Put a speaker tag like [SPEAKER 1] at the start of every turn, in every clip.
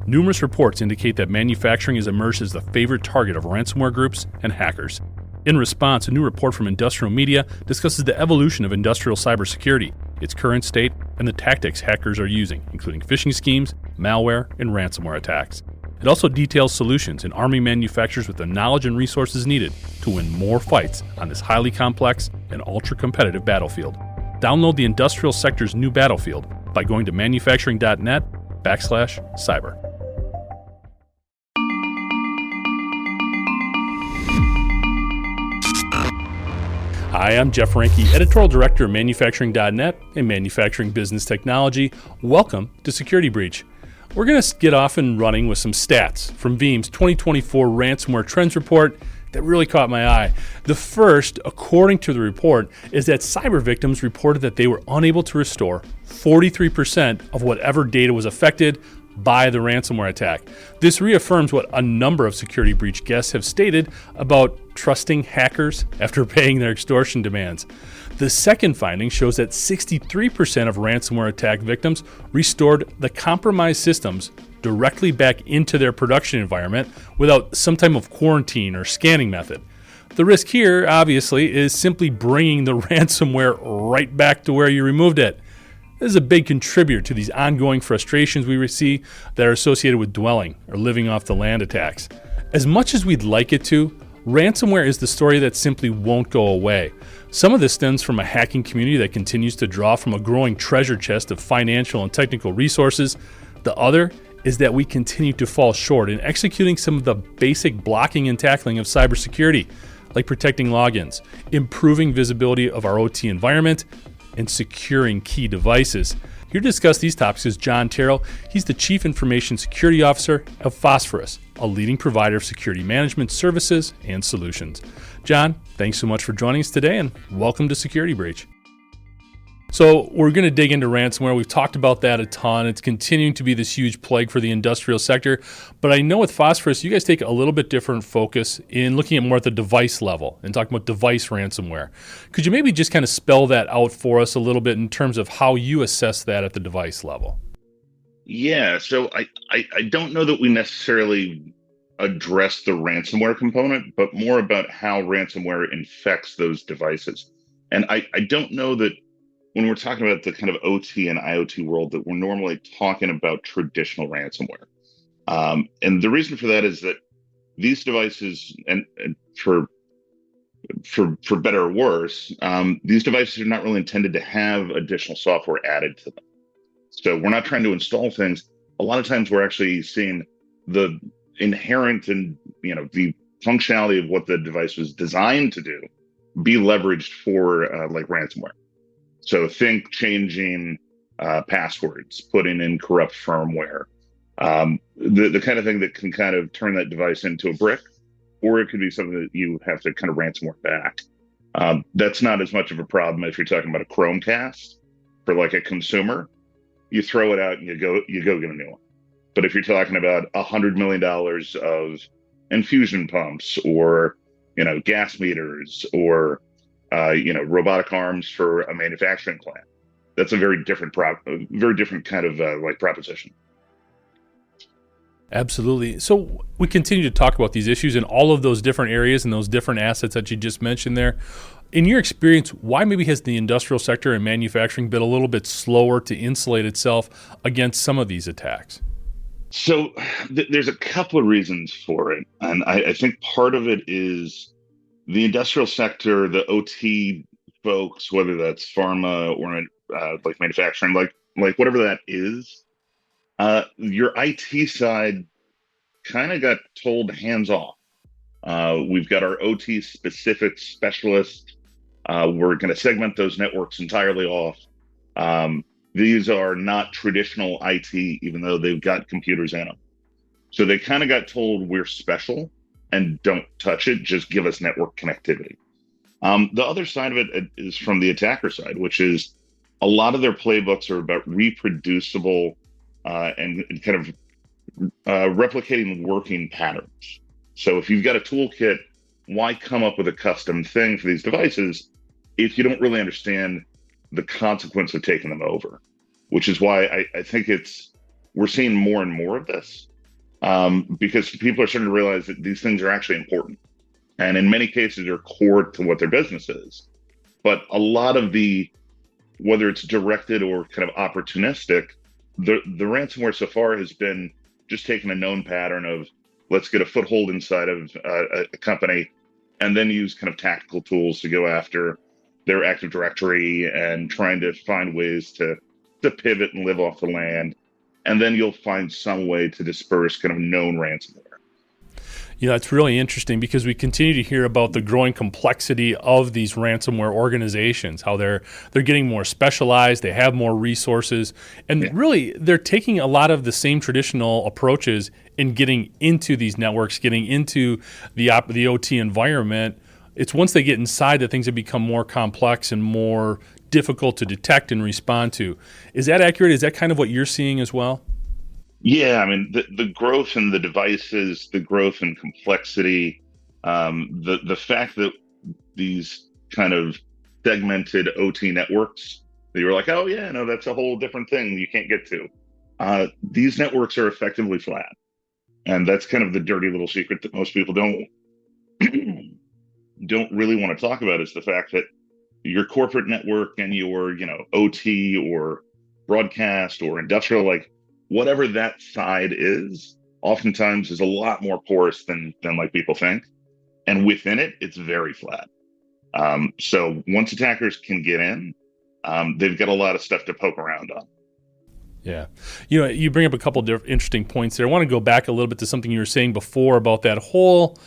[SPEAKER 1] Numerous reports indicate that manufacturing has emerged as the favorite target of ransomware groups and hackers. In response, a new report from Industrial Media discusses the evolution of industrial cybersecurity, its current state, and the tactics hackers are using, including phishing schemes, malware, and ransomware attacks. It also details solutions in arming manufacturers with the knowledge and resources needed to win more fights on this highly complex and ultra-competitive battlefield. Download the industrial sector's new battlefield by going to manufacturing.net/cyber. Hi, I'm Jeff Ranke, Editorial Director of Manufacturing.net and Manufacturing Business Technology. Welcome to Security Breach. We're going to get off and running with some stats from Veeam's 2024 Ransomware Trends Report that really caught my eye. The first, according to the report, is that cyber victims reported that they were unable to restore 43% of whatever data was affected by the ransomware attack. This reaffirms what a number of security breach guests have stated about trusting hackers after paying their extortion demands. The second finding shows that 63% of ransomware attack victims restored the compromised systems directly back into their production environment without some type of quarantine or scanning method. The risk here, obviously, is simply bringing the ransomware right back to where you removed it. This is a big contributor to these ongoing frustrations we see that are associated with dwelling or living off the land attacks. As much as we'd like it to, ransomware is the story that simply won't go away. Some of this stems from a hacking community that continues to draw from a growing treasure chest of financial and technical resources. The other is that we continue to fall short in executing some of the basic blocking and tackling of cybersecurity, like protecting logins, improving visibility of our OT environment, and securing key devices. Here to discuss these topics is John Terrell. He's the Chief Information Security Officer of Phosphorus, a leading provider of security management services and solutions. John, thanks so much for joining us today, and welcome to Security Breach. So we're going to dig into ransomware. We've talked about that a ton. It's continuing to be this huge plague for the industrial sector. But I know with Phosphorus, you guys take a little bit different focus in looking at more at the device level and talking about device ransomware. Could you maybe just kind of spell that out for us a little bit in terms of how you assess that at the device level?
[SPEAKER 2] Yeah, so I don't know that we necessarily address the ransomware component, but more about how ransomware infects those devices. And I don't know that when we're talking about the kind of OT and IoT world that we're normally talking about traditional ransomware. And the reason for that is that these devices, and for better or worse, these devices are not really intended to have additional software added to them. So we're not trying to install things. A lot of times we're actually seeing the inherent and the functionality of what the device was designed to do be leveraged for like ransomware. So think changing passwords, putting in corrupt firmware, the kind of thing that can kind of turn that device into a brick, or it could be something that you have to kind of ransomware back. That's not as much of a problem if you're talking about a Chromecast for like a consumer. You throw it out and you go get a new one. But if you're talking about $100 million of infusion pumps or gas meters or robotic arms for a manufacturing plant, that's a very different kind of like proposition.
[SPEAKER 1] Absolutely. So we continue to talk about these issues in all of those different areas and those different assets that you just mentioned there. In your experience, why maybe has the industrial sector and manufacturing been a little bit slower to insulate itself against some of these attacks?
[SPEAKER 2] So there's a couple of reasons for it. And I think part of it is the industrial sector, the OT folks, whether that's pharma or like manufacturing, like whatever that is, your IT side kind of got told hands off. We've got our OT specific specialists. We're going to segment those networks entirely off. These are not traditional IT, even though they've got computers in them. So they kind of got told we're special and don't touch it, just give us network connectivity. The other side of it is from the attacker side, which is a lot of their playbooks are about reproducible and kind of replicating working patterns. So if you've got a toolkit, why come up with a custom thing for these devices if you don't really understand the consequence of taking them over? Which is why I think we're seeing more and more of this. because people are starting to realize that these things are actually important. And in many cases, they're core to what their business is. But a lot of whether it's directed or kind of opportunistic, the ransomware so far has been just taking a known pattern of let's get a foothold inside of a company and then use kind of tactical tools to go after their Active Directory and trying to find ways to pivot and live off the land. And then you'll find some way to disperse kind of known ransomware.
[SPEAKER 1] Yeah, it's really interesting because we continue to hear about the growing complexity of these ransomware organizations, how they're getting more specialized, they have more resources, and really they're taking a lot of the same traditional approaches in getting into these networks, getting into the OT environment. It's once they get inside that things have become more complex and more difficult to detect and respond to. Is that accurate? Is that kind of what you're seeing as well?
[SPEAKER 2] Yeah, I mean the growth in the devices, the growth in complexity, the fact that these kind of segmented OT networks that you were like, oh yeah, no, that's a whole different thing you can't get to. These networks are effectively flat, and that's kind of the dirty little secret that most people don't don't really want to talk about is the fact that your corporate network and your OT or broadcast or industrial, like whatever that side is, oftentimes is a lot more porous than like people think, and within it it's very flat. So once attackers can get in, they've got a lot of stuff to poke around on.
[SPEAKER 1] Yeah. You bring up a couple of interesting points there. I want to go back a little bit to something you were saying before about that whole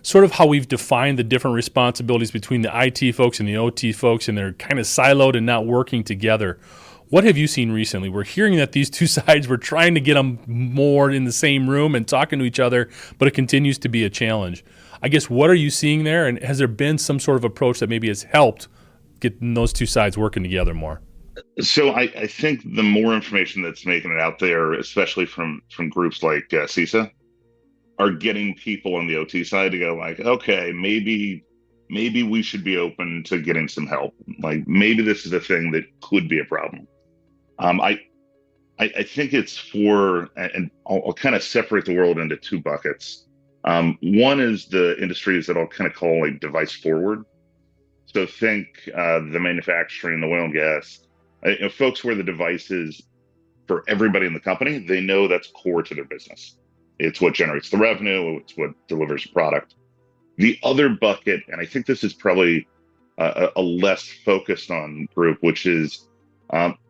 [SPEAKER 1] sort of how we've defined the different responsibilities between the IT folks and the OT folks, and they're kind of siloed and not working together. What have you seen recently? We're hearing that these two sides, we're trying to get them more in the same room and talking to each other, but it continues to be a challenge. I guess, what are you seeing there? And has there been some sort of approach that maybe has helped getting those two sides working together more?
[SPEAKER 2] So I think the more information that's making it out there, especially from groups like CISA, are getting people on the OT side to go like, okay, maybe we should be open to getting some help. Like maybe this is a thing that could be a problem. I think it's and I'll kind of separate the world into two buckets. One is the industries that I'll kind of call like device forward. So think the manufacturing, the oil and gas, folks where the devices for everybody in the company, they know that's core to their business. It's what generates the revenue. It's what delivers the product. The other bucket, and I think this is probably a less focused on group, which is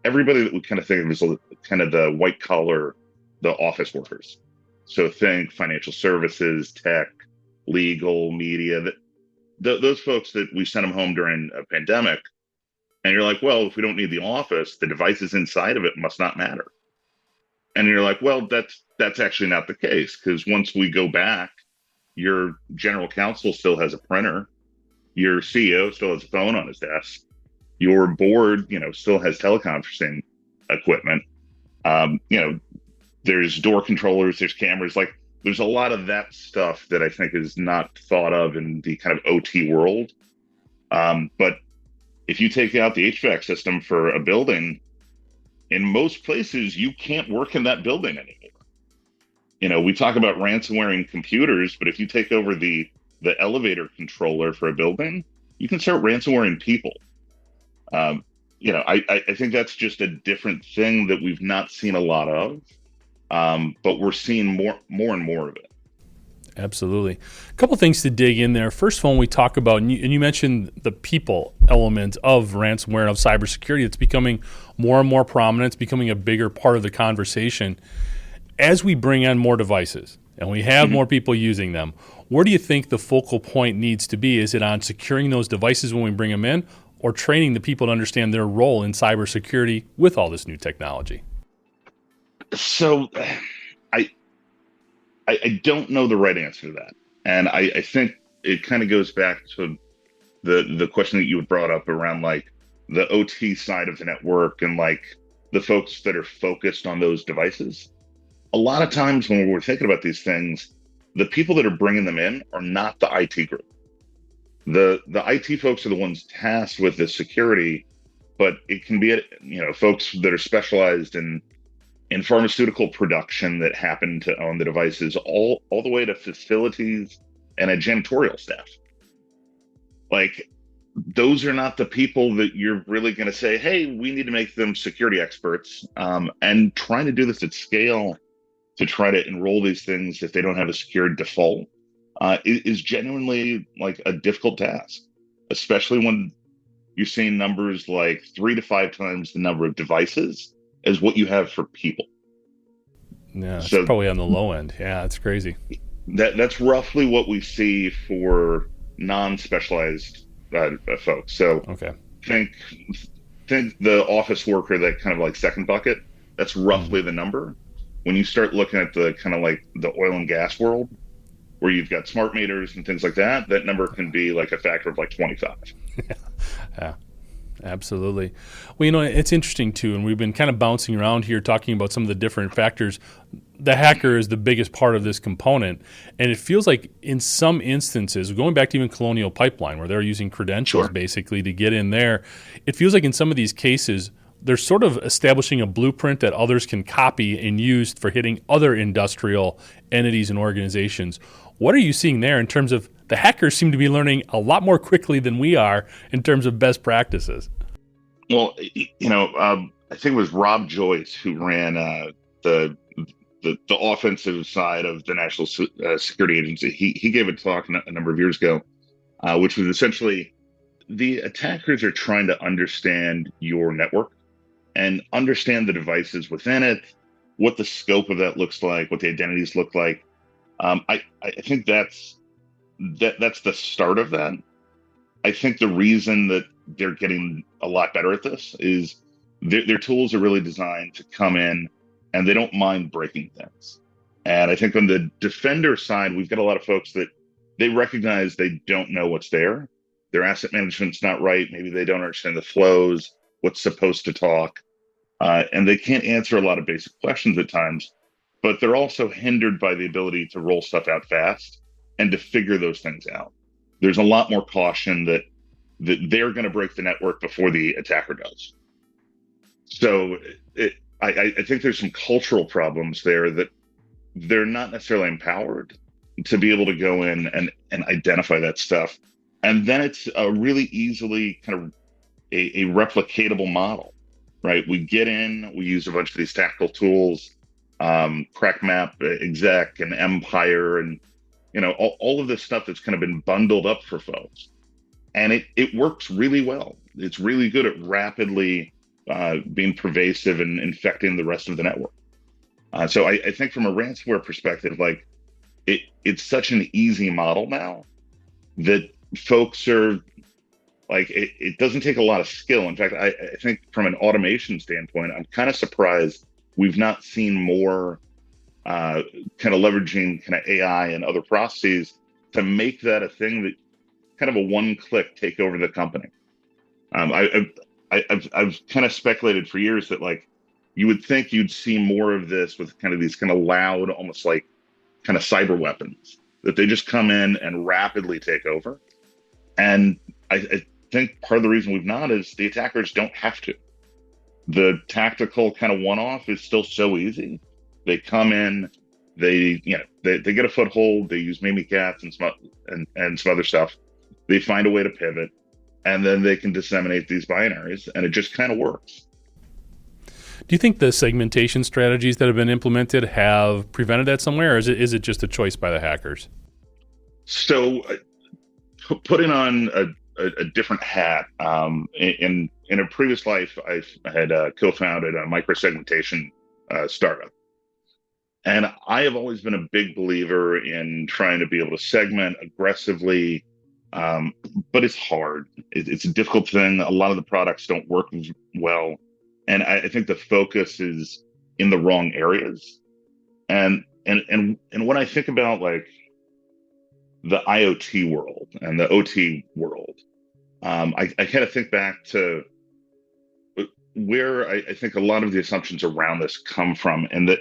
[SPEAKER 2] everybody that we kind of think of as kind of the white collar, the office workers. So think financial services, tech, legal, media, those folks that we sent them home during a pandemic. And you're like, well, if we don't need the office, the devices inside of it must not matter. And you're like, well, that's actually not the case, because once we go back, your general counsel still has a printer, your CEO still has a phone on his desk, your board, still has teleconferencing equipment. There's door controllers, there's cameras, like there's a lot of that stuff that I think is not thought of in the kind of OT world. But if you take out the HVAC system for a building, in most places, you can't work in that building anymore. We talk about ransomware computers, but if you take over the elevator controller for a building, you can start ransomware people. I think that's just a different thing that we've not seen a lot of, but we're seeing more and more of it.
[SPEAKER 1] Absolutely. A couple things to dig in there. First of all, when we talk about, and you mentioned the people element of ransomware and of cybersecurity, it's becoming more and more prominent. It's becoming a bigger part of the conversation. As we bring on more devices and we have more people using them, where do you think the focal point needs to be? Is it on securing those devices when we bring them in, or training the people to understand their role in cybersecurity with all this new technology?
[SPEAKER 2] So I don't know the right answer to that. And I think it kind of goes back to the question that you had brought up around like the OT side of the network and like the folks that are focused on those devices. A lot of times when we're thinking about these things, the people that are bringing them in are not the IT group. The IT folks are the ones tasked with the security, but it can be folks that are specialized in in pharmaceutical production that happen to own the devices, all the way to facilities and a janitorial staff. Like, those are not the people that you're really going to say, hey, we need to make them security experts. And trying to do this at scale to try to enroll these things if they don't have a secured default is genuinely like a difficult task, especially when you're seeing numbers like 3 to 5 times the number of devices as what you have for people.
[SPEAKER 1] Yeah, it's
[SPEAKER 2] So
[SPEAKER 1] probably on the low end. Yeah, it's crazy.
[SPEAKER 2] that's roughly what we see for non-specialized folks. So
[SPEAKER 1] Okay.
[SPEAKER 2] think think the office worker, that kind of like second bucket. That's
[SPEAKER 1] Hmm.
[SPEAKER 2] roughly the number. When you start looking at the kind of like the oil and gas world, where you've got smart meters and things like that, that number can be like a factor of like 25.
[SPEAKER 1] Yeah. Absolutely. Well, it's interesting too, and we've been kind of bouncing around here talking about some of the different factors. The hacker is the biggest part of this component, and it feels like in some instances, going back to even Colonial Pipeline, where they're using credentials
[SPEAKER 2] Sure.
[SPEAKER 1] basically to get in there, it feels like in some of these cases, they're sort of establishing a blueprint that others can copy and use for hitting other industrial entities and organizations. What are you seeing there in terms of the hackers seem to be learning a lot more quickly than we are in terms of best practices?
[SPEAKER 2] Well, I think it was Rob Joyce who ran the, the offensive side of the National Security Agency. He gave a talk a number of years ago, which was essentially the attackers are trying to understand your network and understand the devices within it, what the scope of that looks like, what the identities look like. I think that's the start of that. I think the reason that they're getting a lot better at this is their tools are really designed to come in and they don't mind breaking things. And I think on the defender side, we've got a lot of folks that they recognize they don't know what's there. Their asset management's not right. Maybe they don't understand the flows, what's supposed to talk, and they can't answer a lot of basic questions at times. But they're also hindered by the ability to roll stuff out fast and to figure those things out. There's a lot more caution that they're going to break the network before the attacker does. So I think there's some cultural problems there that they're not necessarily empowered to be able to go in and identify that stuff. And then it's a really easily kind of a replicatable model, right? We get in, we use a bunch of these tactical tools, crack map, exec, and empire, and all of this stuff that's kind of been bundled up for folks, and it works really well. It's really good at rapidly being pervasive and infecting the rest of the network. So I think from a ransomware perspective, like it's such an easy model now that folks are like, it doesn't take a lot of skill. In fact, I think from an automation standpoint, I'm kind of surprised we've not seen more kind of leveraging kind of AI and other processes to make that a thing that kind of a one-click take over the company. I've kind of speculated for years that like you would think you'd see more of this with kind of these kind of loud, almost like kind of cyber weapons that they just come in and rapidly take over. And I think part of the reason we've not is the attackers don't have to. The tactical kind of one-off is still so easy. They come in, they get a foothold, they use Mimikatz and some other stuff. They find a way to pivot, and then they can disseminate these binaries, and it just kind of works.
[SPEAKER 1] Do you think the segmentation strategies that have been implemented have prevented that somewhere, or is it just a choice by the hackers?
[SPEAKER 2] So, putting on a different hat, in a previous life, I had co-founded a microsegmentation startup. And I have always been a big believer in trying to be able to segment aggressively, but it's hard. It's a difficult thing. A lot of the products don't work well, and I think the focus is in the wrong areas. And when I think about like the IoT world and the OT world, I kind of think back to where I think a lot of the assumptions around this come from, and that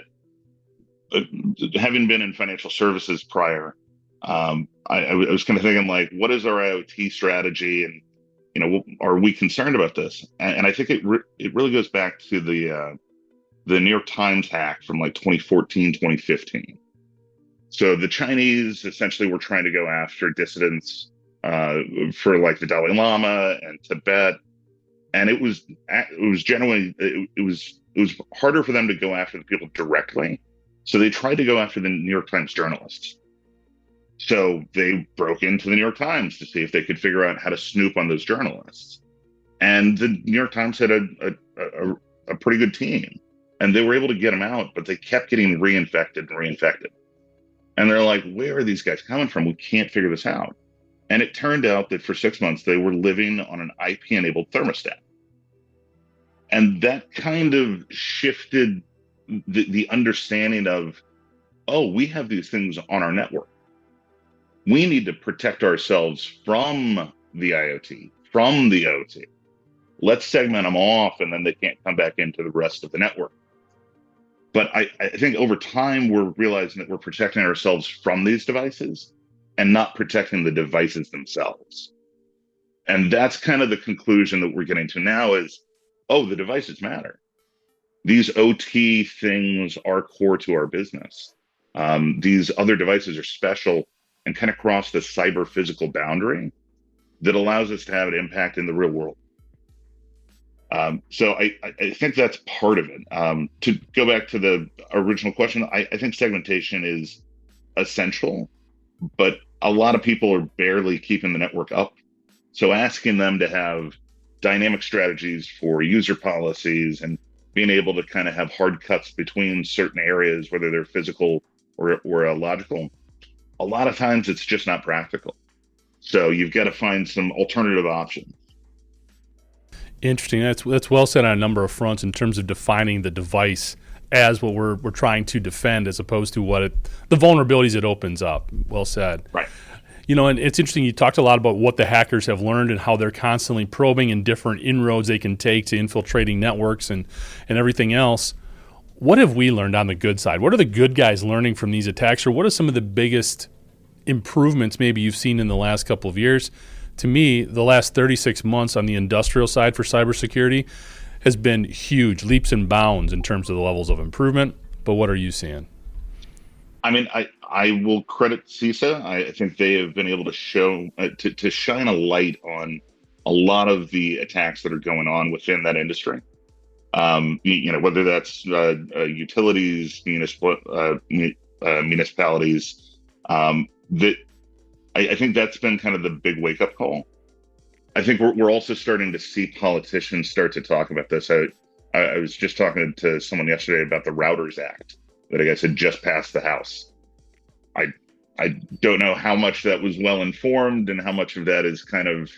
[SPEAKER 2] having been in financial services prior, I was kind of thinking like, what is our IoT strategy, and are we concerned about this? And I think it really goes back to the New York Times hack from like 2014, 2015. So the Chinese essentially were trying to go after dissidents for like the Dalai Lama and Tibet, and it was generally it was harder for them to go after the people directly. So they tried to go after the New York Times journalists. So they broke into the New York Times to see if they could figure out how to snoop on those journalists. And the New York Times had a pretty good team, and they were able to get them out, but they kept getting reinfected. And they're like, where are these guys coming from? We can't figure this out. And it turned out that for 6 months, they were living on an IP-enabled thermostat. And that kind of shifted the understanding of, oh, we have these things on our network. We need to protect ourselves from the IoT, from the OT. Let's segment them off, and then they can't come back into the rest of the network. But I think over time, we're realizing that we're protecting ourselves from these devices and not protecting the devices themselves. And that's kind of the conclusion that we're getting to now is, oh, the devices matter. These OT things are core to our business. These other devices are special and kind of cross the cyber physical boundary that allows us to have an impact in the real world. So I think that's part of it. To go back to the original question, I think segmentation is essential, but a lot of people are barely keeping the network up. So asking them to have dynamic strategies for user policies and being able to kind of have hard cuts between certain areas, whether they're physical or logical, a lot of times it's just not practical. So you've got to find some alternative options.
[SPEAKER 1] Interesting. That's well said on a number of fronts in terms of defining the device as what we're trying to defend, as opposed to the vulnerabilities it opens up. Well said.
[SPEAKER 2] Right.
[SPEAKER 1] And it's interesting. You talked a lot about what the hackers have learned and how they're constantly probing and different inroads they can take to infiltrating networks and everything else. What have we learned on the good side? What are the good guys learning from these attacks, or what are some of the biggest improvements maybe you've seen in the last couple of years? To me, the last 36 months on the industrial side for cybersecurity has been huge, leaps and bounds in terms of the levels of improvement. But what are you seeing?
[SPEAKER 2] I mean, I will credit CISA. I think they have been able to show to shine a light on a lot of the attacks that are going on within that industry. Whether that's utilities, municipalities, that I think that's been kind of the big wake up call. I think we're also starting to see politicians start to talk about this. I was just talking to someone yesterday about the Routers Act that I guess had just passed the House. I don't know how much that was well informed and how much of that is kind of,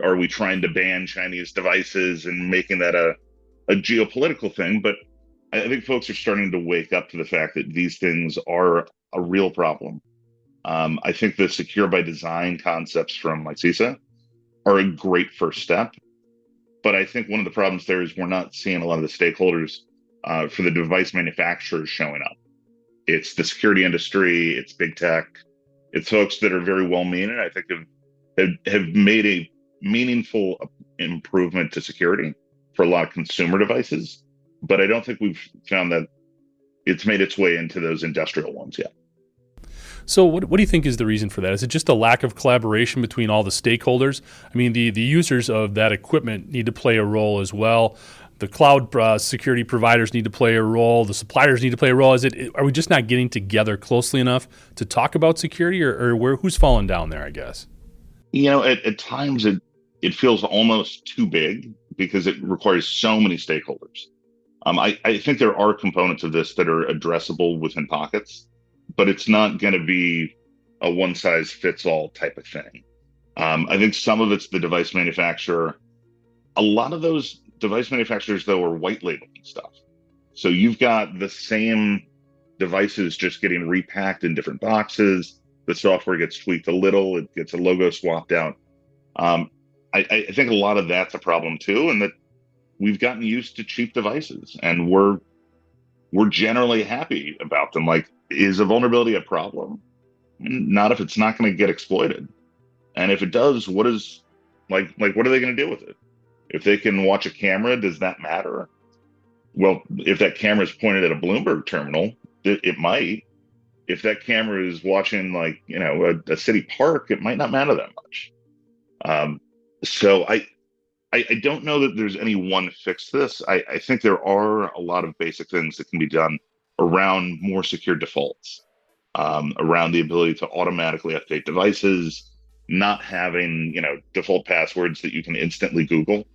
[SPEAKER 2] are we trying to ban Chinese devices and making that a geopolitical thing? But I think folks are starting to wake up to the fact that these things are a real problem. I think the secure by design concepts from like CISA are a great first step. But I think one of the problems there is we're not seeing a lot of the stakeholders for the device manufacturers showing up. It's the security industry, it's big tech, it's folks that are very well-meaning. I think have made a meaningful improvement to security for a lot of consumer devices. But I don't think we've found that it's made its way into those industrial ones yet.
[SPEAKER 1] So what do you think is the reason for that? Is it just a lack of collaboration between all the stakeholders? I mean, the users of that equipment need to play a role as well. The cloud security providers need to play a role. The suppliers need to play a role. Are we just not getting together closely enough to talk about security, or who's falling down there, I guess?
[SPEAKER 2] At times it feels almost too big because it requires so many stakeholders. I think there are components of this that are addressable within pockets, but it's not going to be a one-size-fits-all type of thing. I think some of it's the device manufacturer. A lot of those device manufacturers, though, are white labeling stuff. So you've got the same devices just getting repacked in different boxes. The software gets tweaked a little. It gets a logo swapped out. I think a lot of that's a problem, too, and that we've gotten used to cheap devices, and we're generally happy about them. Like, is a vulnerability a problem? Not if it's not going to get exploited. And if it does, what are they going to do with it? If they can watch a camera, does that matter? Well, if that camera is pointed at a Bloomberg terminal, it might. If that camera is watching, like, a city park, it might not matter that much. So I don't know that there's any one fix to this. I think there are a lot of basic things that can be done around more secure defaults, around the ability to automatically update devices, not having, default passwords that you can instantly Google.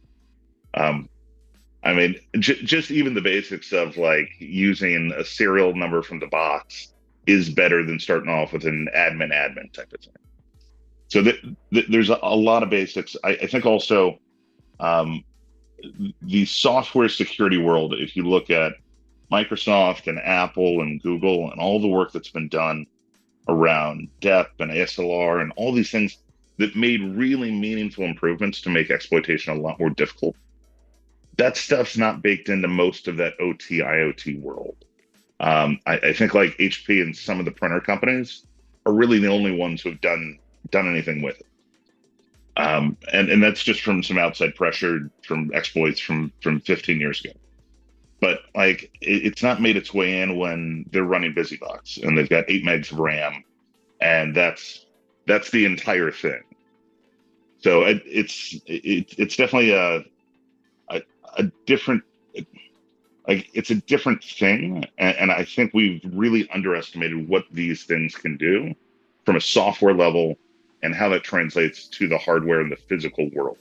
[SPEAKER 2] I mean, just even the basics of like using a serial number from the box is better than starting off with an admin type of thing. So there's a lot of basics. I think also the software security world, if you look at Microsoft and Apple and Google and all the work that's been done around DEP and ASLR and all these things that made really meaningful improvements to make exploitation a lot more difficult, that stuff's not baked into most of that OT IoT world. I think like HP and some of the printer companies are really the only ones who've done anything with it. And that's just from some outside pressure from exploits from 15 years ago. But like it's not made its way in when they're running BusyBox and they've got 8 megs of RAM, and that's the entire thing. So it's definitely a different, like, it's a different thing, and I think we've really underestimated what these things can do from a software level and how that translates to the hardware and the physical world.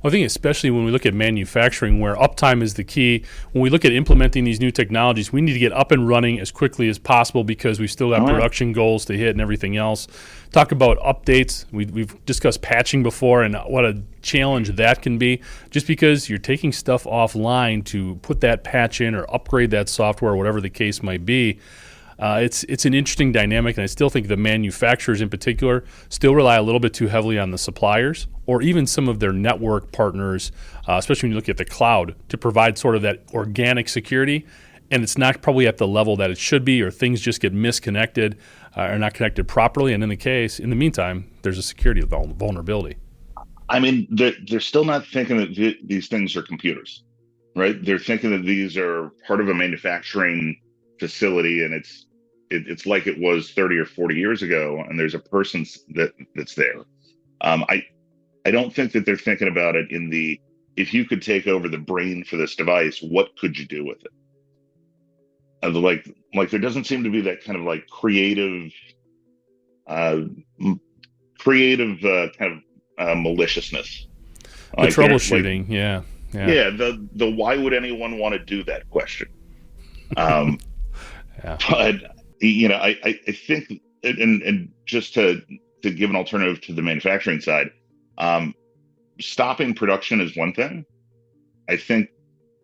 [SPEAKER 1] Well, I think especially when we look at manufacturing, where uptime is the key, when we look at implementing these new technologies, we need to get up and running as quickly as possible because we've still got production goals to hit and everything else. Talk about updates. We've discussed patching before and what a challenge that can be, just because you're taking stuff offline to put that patch in or upgrade that software, whatever the case might be. It's an interesting dynamic, and I still think the manufacturers in particular still rely a little bit too heavily on the suppliers or even some of their network partners, especially when you look at the cloud, to provide sort of that organic security, and it's not probably at the level that it should be, or things just get misconnected or not connected properly, and in the meantime, there's a security vulnerability. I
[SPEAKER 2] mean, they're still not thinking that these things are computers, right? They're thinking that these are part of a manufacturing facility, and it's like it was 30 or 40 years ago, and there's a person that's there. I don't think that they're thinking about it in the, if you could take over the brain for this device, what could you do with it? Like there doesn't seem to be that kind of like creative kind of maliciousness.
[SPEAKER 1] The troubleshooting, yeah.
[SPEAKER 2] The why would anyone want to do that question? Yeah. But I think, and just to give an alternative to the manufacturing side, stopping production is one thing. I think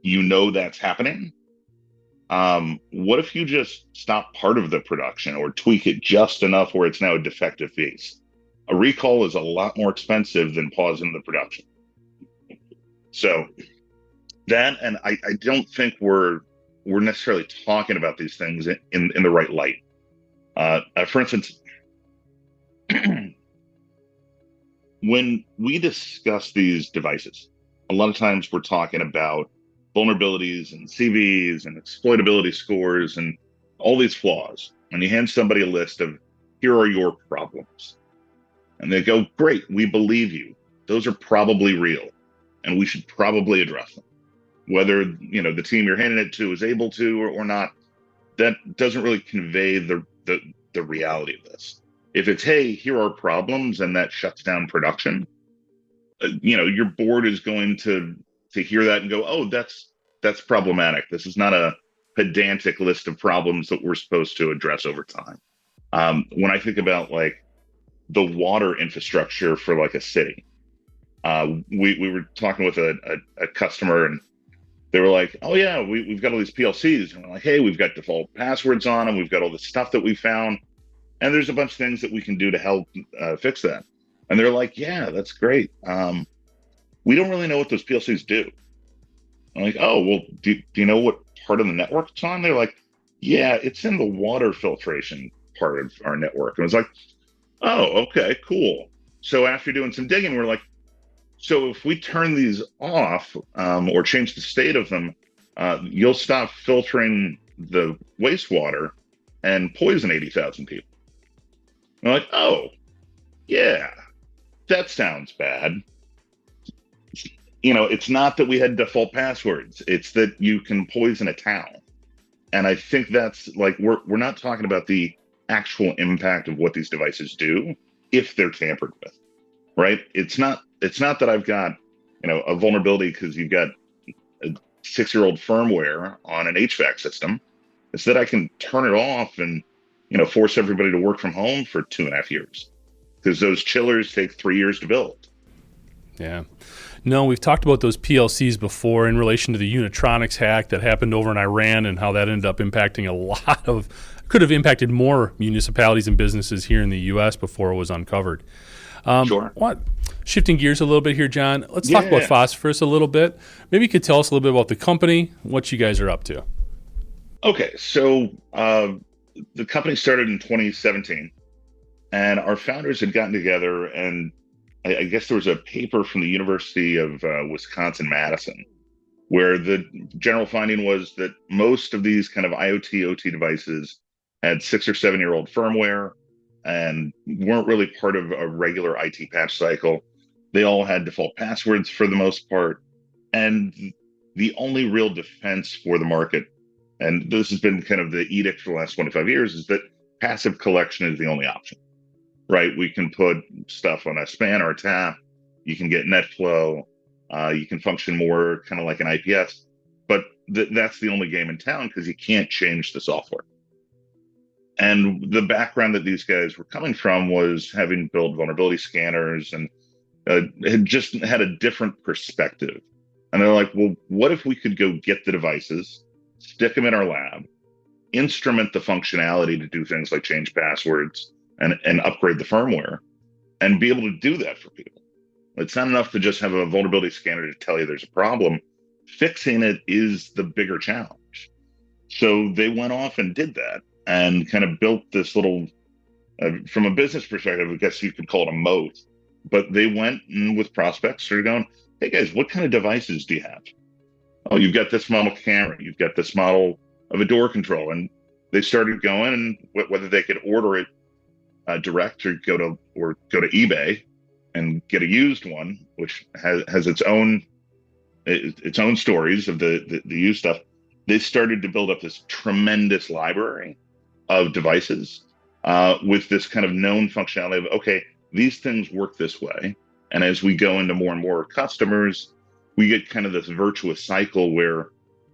[SPEAKER 2] that's happening. What if you just stop part of the production or tweak it just enough where it's now a defective piece? A recall is a lot more expensive than pausing the production. So that, and I don't think we're necessarily talking about these things in the right light. For instance, when we discuss these devices, a lot of times we're talking about vulnerabilities and CVs and exploitability scores and all these flaws. And you hand somebody a list of, here are your problems. And they go, great, we believe you. Those are probably real, and we should probably address them. Whether the team you're handing it to is able to or not, that doesn't really convey the reality of this. If it's, hey, here are problems, and that shuts down production, your board is going to hear that and go, oh, that's problematic. This is not a pedantic list of problems that we're supposed to address over time. When I think about like the water infrastructure for like a city, we were talking with a customer, and they were like, oh yeah, we've got all these PLCs, and we're like, hey, we've got default passwords on them, we've got all this stuff that we found, and there's a bunch of things that we can do to help fix that. And they're like, yeah, that's great. We don't really know what those PLCs do. I'm like, oh, well, do you know what part of the network it's on? They're like, yeah, it's in the water filtration part of our network. And I was like, oh, okay, cool. So after doing some digging, we're like, so if we turn these off or change the state of them, You'll stop filtering the wastewater and poison 80,000 people. And they're like, oh, yeah, that sounds bad. It's not that we had default passwords. It's that you can poison a town. And I think that's like, we're not talking about the actual impact of what these devices do if they're tampered with, right? It's not that I've got, a vulnerability because you've got a 6-year-old firmware on an HVAC system. It's that I can turn it off and, force everybody to work from home for 2.5 years because those chillers take 3 years to build.
[SPEAKER 1] Yeah. No, we've talked about those PLCs before in relation to the Unitronics hack that happened over in Iran and how that ended up impacting could have impacted more municipalities and businesses here in the U.S. before it was uncovered.
[SPEAKER 2] Sure.
[SPEAKER 1] Shifting gears a little bit here, John, let's talk about phosphorus a little bit. Maybe you could tell us a little bit about the company, what you guys are up to.
[SPEAKER 2] Okay, so the company started in 2017, and our founders had gotten together, and I guess there was a paper from the University of Wisconsin-Madison, where the general finding was that most of these kind of IoT, OT devices had 6 or 7-year-old firmware and weren't really part of a regular IT patch cycle. They all had default passwords for the most part. And the only real defense for the market, and this has been kind of the edict for the last 25 years, is that passive collection is the only option, right? We can put stuff on a span or a tap. You can get NetFlow. You can function more kind of like an IPS, but that's the only game in town because you can't change the software. And the background that these guys were coming from was having built vulnerability scanners and had just had a different perspective. And they're like, well, what if we could go get the devices, stick them in our lab, instrument the functionality to do things like change passwords and upgrade the firmware and be able to do that for people? It's not enough to just have a vulnerability scanner to tell you there's a problem. Fixing it is the bigger challenge. So they went off and did that and kind of built this little, from a business perspective, I guess you could call it a moat, but they went with prospects, started going, hey guys, what kind of devices do you have? Oh, you've got this model camera, you've got this model of a door control. And they started going, and whether they could order it direct or go to eBay and get a used one, which has its own stories of the used stuff. They started to build up this tremendous library of devices with this kind of known functionality of, okay, these things work this way. And as we go into more and more customers, we get kind of this virtuous cycle where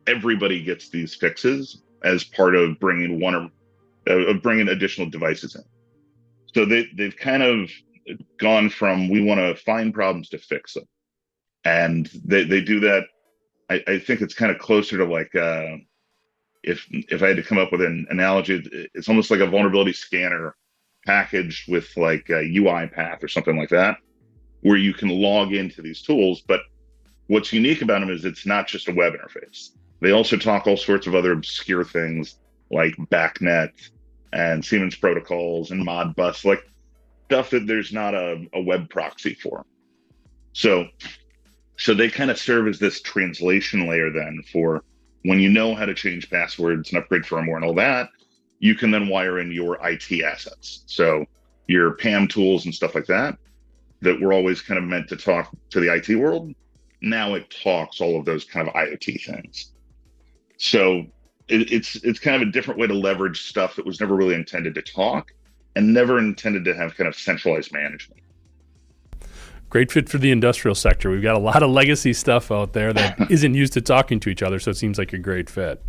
[SPEAKER 2] everybody gets these fixes as part of bringing bringing additional devices in. So they've kind of gone from, we want to find problems to fix them. And they do that. I think it's kind of closer to like, if I had to come up with an analogy, it's almost like a vulnerability scanner packaged with like a UiPath or something like that, where you can log into these tools. But what's unique about them is it's not just a web interface. They also talk all sorts of other obscure things like BACnet and Siemens protocols and Modbus, like stuff that there's not a web proxy for. So they kind of serve as this translation layer then for when you know how to change passwords and upgrade firmware and all that, you can then wire in your IT assets. So your PAM tools and stuff like that were always kind of meant to talk to the IT world. Now it talks all of those kind of IoT things. So it's kind of a different way to leverage stuff that was never really intended to talk and never intended to have kind of centralized management.
[SPEAKER 1] Great fit for the industrial sector. We've got a lot of legacy stuff out there that isn't used to talking to each other, so it seems like a great fit.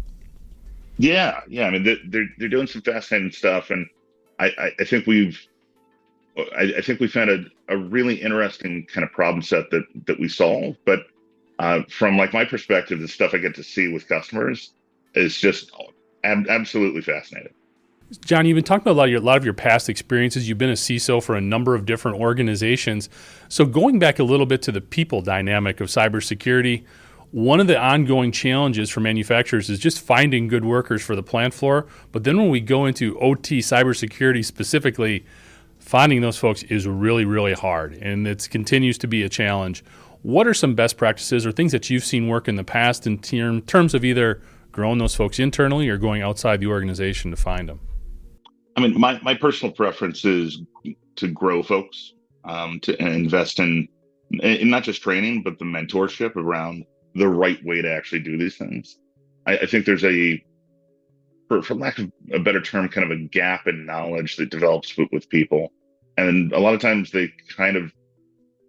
[SPEAKER 2] Yeah. I mean, they're doing some fascinating stuff, and I think we found a really interesting kind of problem set that we solve. But from like my perspective, the stuff I get to see with customers is just absolutely fascinating.
[SPEAKER 1] John, you've been talking about a lot of your past experiences. You've been a CISO for a number of different organizations. So going back a little bit to the people dynamic of cybersecurity, one of the ongoing challenges for manufacturers is just finding good workers for the plant floor. But then when we go into OT cybersecurity specifically, finding those folks is really, really hard, and it continues to be a challenge. What are some best practices or things that you've seen work in the past in terms of either growing those folks internally or going outside the organization to find them?
[SPEAKER 2] I mean, my personal preference is to grow folks, to invest in not just training, but the mentorship around the right way to actually do these things. I think there's for lack of a better term, kind of a gap in knowledge that develops with people. And a lot of times they kind of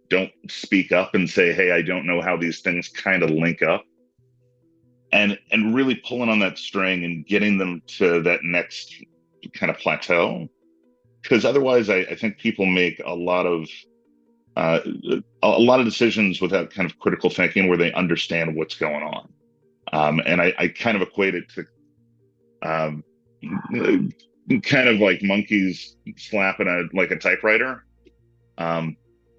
[SPEAKER 2] don't speak up and say, hey, I don't know how these things kind of link up. And really pulling on that string and getting them to that next kind of plateau. Because otherwise, I think people make a lot of decisions without kind of critical thinking where they understand what's going on. And I kind of equate it to kind of like monkeys slapping a typewriter.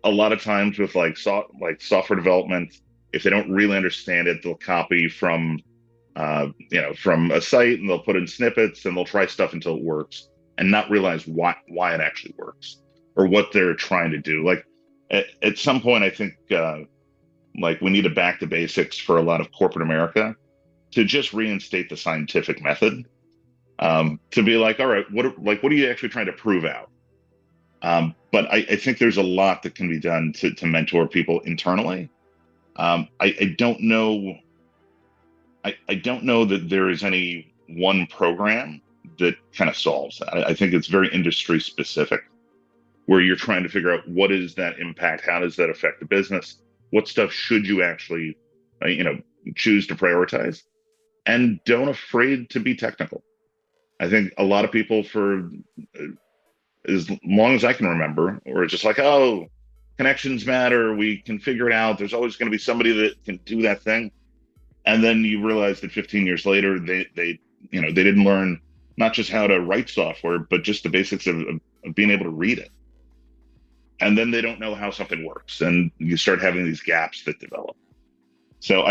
[SPEAKER 2] A lot of times with like software development, if they don't really understand it, they'll copy from from a site, and they'll put in snippets, and they'll try stuff until it works and not realize why it actually works or what they're trying to do. Like at some point, I think we need to back the basics for a lot of corporate America to just reinstate the scientific method, to be like, all right, what are you actually trying to prove out? But I think there's a lot that can be done to mentor people internally. I don't know. I don't know that there is any one program that kind of solves that. I think it's very industry specific, where you're trying to figure out what is that impact, how does that affect the business, what stuff should you actually, choose to prioritize, and don't afraid to be technical. I think a lot of people, for as long as I can remember, or just like, oh, connections matter, we can figure it out. There's always going to be somebody that can do that thing. And then you realize that 15 years later, they didn't learn not just how to write software, but just the basics of being able to read it. And then they don't know how something works, and you start having these gaps that develop. So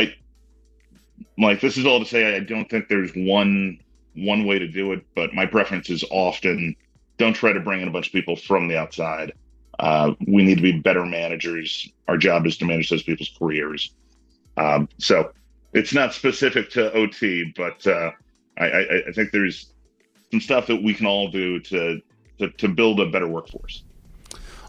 [SPEAKER 2] this is all to say, I don't think there's one way to do it, but my preference is often don't try to bring in a bunch of people from the outside. We need to be better managers. Our job is to manage those people's careers. So it's not specific to OT, but I think there's some stuff that we can all do to build a better workforce.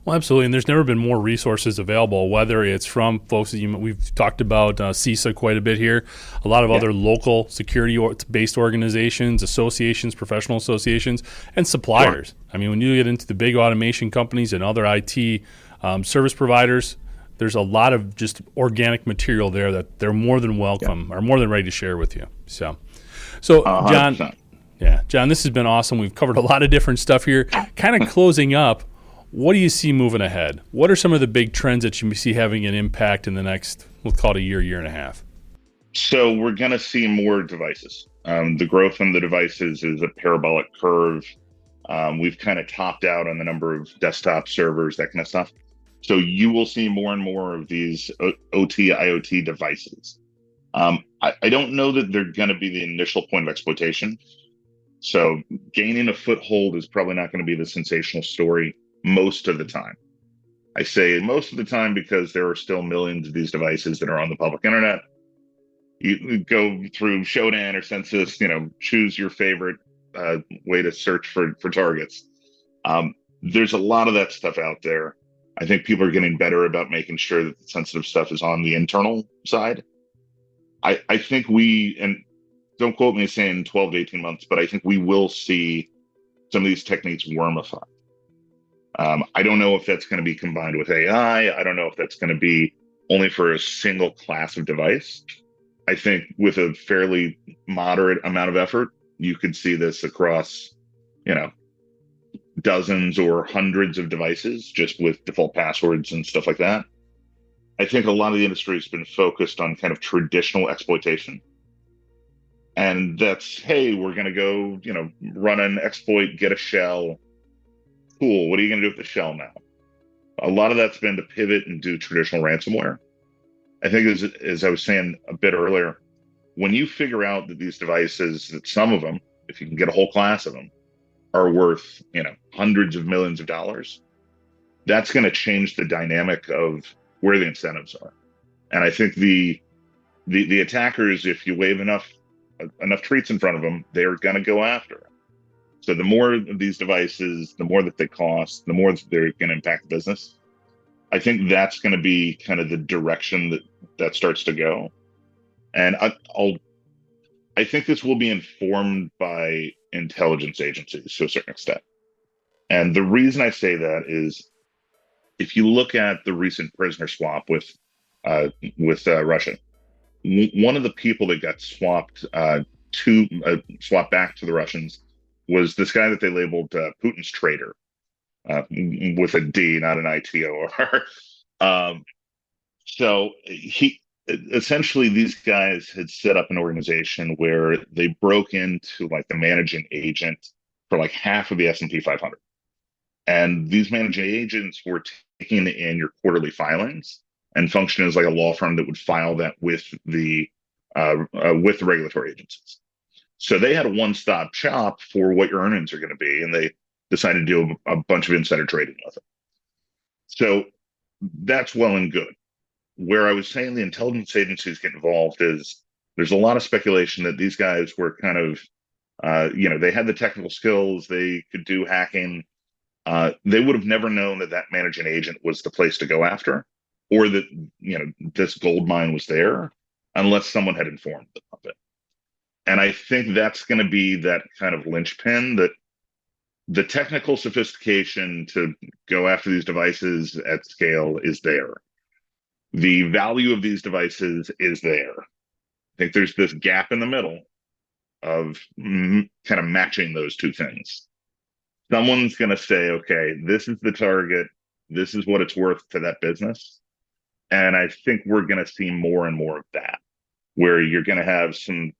[SPEAKER 1] Well, absolutely, and there's never been more resources available, whether it's from folks that we've talked about CISA quite a bit here, a lot of other local security-based organizations, associations, professional associations, and suppliers. Sure. I mean, when you get into the big automation companies and other IT service providers, there's a lot of just organic material there that they're more than welcome, or more than ready to share with you. So John,
[SPEAKER 2] 100%.
[SPEAKER 1] John, this has been awesome. We've covered a lot of different stuff here. Kind of closing up, what do you see moving ahead? What are some of the big trends that you see having an impact in the next, we'll call it a year and a half?
[SPEAKER 2] So we're going to see more devices. The growth in the devices is a parabolic curve. We've kind of topped out on the number of desktop servers, that kind of stuff. So you will see more and more of these OT, IoT devices. I don't know that they're going to be the initial point of exploitation. So gaining a foothold is probably not going to be the sensational story most of the time. I say most of the time because there are still millions of these devices that are on the public internet. You go through Shodan or Census, choose your favorite way to search for targets. There's a lot of that stuff out there. I think people are getting better about making sure that the sensitive stuff is on the internal side. I think and don't quote me saying 12 to 18 months, but I think we will see some of these techniques wormify. I don't know if that's going to be combined with AI. I don't know if that's going to be only for a single class of device. I think with a fairly moderate amount of effort, you could see this across, dozens or hundreds of devices just with default passwords and stuff like that. I think a lot of the industry has been focused on kind of traditional exploitation. And that's, hey, we're going to go, run an exploit, get a shell. Cool. What are you going to do with the shell now? A lot of that's been to pivot and do traditional ransomware. I think as I was saying a bit earlier, when you figure out that these devices, that some of them, if you can get a whole class of them, are worth, hundreds of millions of dollars, that's going to change the dynamic of where the incentives are. And I think the attackers, if you wave enough treats in front of them, they're going to go after it. So the more of these devices, the more that they cost, the more that they're going to impact the business. I think that's going to be kind of the direction that starts to go. And I think this will be informed by intelligence agencies to a certain extent. And the reason I say that is, if you look at the recent prisoner swap with Russia, one of the people that got swapped back to the Russians was this guy that they labeled Putin's traitor, with a D, not an ITOR. So he essentially, these guys had set up an organization where they broke into like the managing agent for like half of the S&P 500. And these managing agents were taking in your quarterly filings and function as like a law firm that would file that with the regulatory agencies. So they had a one-stop shop for what your earnings are going to be, and they decided to do a bunch of insider trading with it. So that's well and good. Where I was saying the intelligence agencies get involved is there's a lot of speculation that these guys were kind of, they had the technical skills, they could do hacking. They would have never known that that managing agent was the place to go after, or that, this gold mine was there, unless someone had informed them of it. And I think that's going to be that kind of linchpin, that the technical sophistication to go after these devices at scale is there. The value of these devices is there. I think there's this gap in the middle of kind of matching those two things. Someone's going to say, okay, this is the target. This is what it's worth to that business. And I think we're going to see more and more of that, where you're going to have some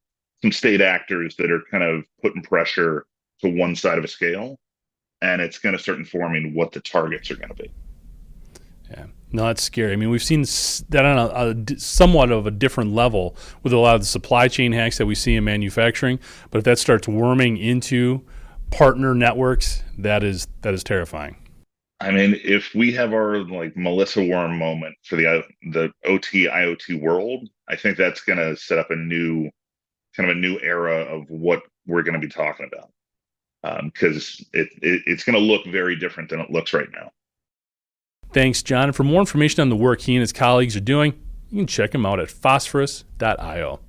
[SPEAKER 2] state actors that are kind of putting pressure to one side of a scale, and it's going to start informing what the targets are going to be.
[SPEAKER 1] Yeah, no, that's scary. I mean, we've seen that on a somewhat of a different level with a lot of the supply chain hacks that we see in manufacturing. But if that starts worming into partner networks, that is terrifying.
[SPEAKER 2] I mean, if we have our like Melissa Worm moment for the OT IoT world, I think that's going to set up a new era of what we're going to be talking about, because it's going to look very different than it looks right now.
[SPEAKER 1] Thanks, John. And for more information on the work he and his colleagues are doing, you can check him out at phosphorus.io.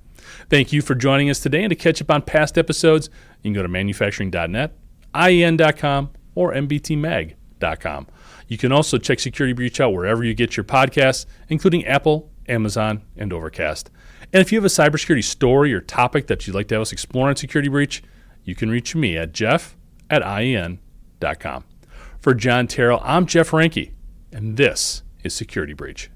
[SPEAKER 1] Thank you for joining us today. And to catch up on past episodes, you can go to manufacturing.net, IEN.com, or mbtmag.com. You can also check Security Breach out wherever you get your podcasts, including Apple, Amazon, and Overcast. And if you have a cybersecurity story or topic that you'd like to have us explore on Security Breach, you can reach me at jeff@ien.com. For John Terrell, I'm Jeff Ranke, and this is Security Breach.